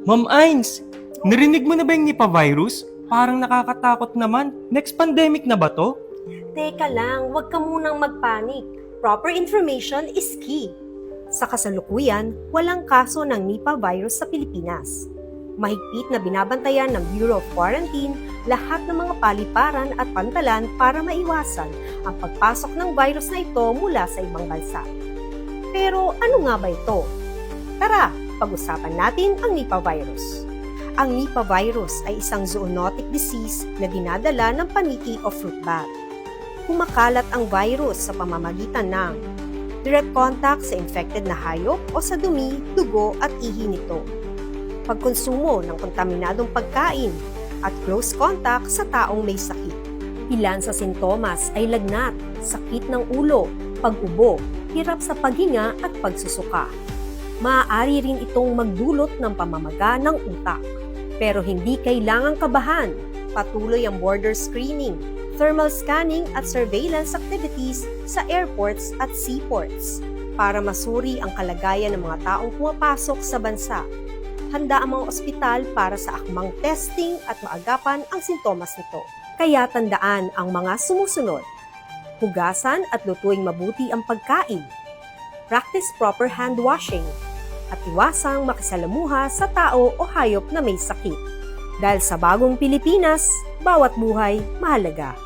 Ma'am Ains, narinig mo na ba yung Nipah virus? Parang nakakatakot naman. Next pandemic na ba to? Teka lang, huwag ka munang magpanik. Proper information is key. Sa kasalukuyan, walang kaso ng Nipah virus sa Pilipinas. Mahigpit na binabantayan ng Bureau of Quarantine lahat ng mga paliparan at pantalan para maiwasan ang pagpasok ng virus na ito mula sa ibang bansa. Pero ano nga ba ito? Tara, pag-usapan natin ang Nipah virus. Ang Nipah virus ay isang zoonotic disease na dinadala ng paniki o fruit bat. Kumakalat ang virus sa pamamagitan ng direct contact sa infected na hayop o sa dumi, dugo at ihi nito, pagkonsumo ng kontaminadong pagkain, at close contact sa taong may sakit. Ilan sa sintomas ay lagnat, sakit ng ulo, pag-ubo, hirap sa paghinga at pagsusuka. Maaari rin itong magdulot ng pamamaga ng utak. Pero hindi kailangang kabahan. Patuloy ang border screening, thermal scanning at surveillance activities sa airports at seaports para masuri ang kalagayan ng mga taong pumapasok sa bansa. Handa ang mga ospital para sa akmang testing at maagapan ang sintomas nito. Kaya tandaan ang mga sumusunod. Hugasan at lutuing mabuti ang pagkain. Practice proper hand washing. At iwasang makisalamuha sa tao o hayop na may sakit. Dahil sa bagong Pilipinas, bawat buhay mahalaga.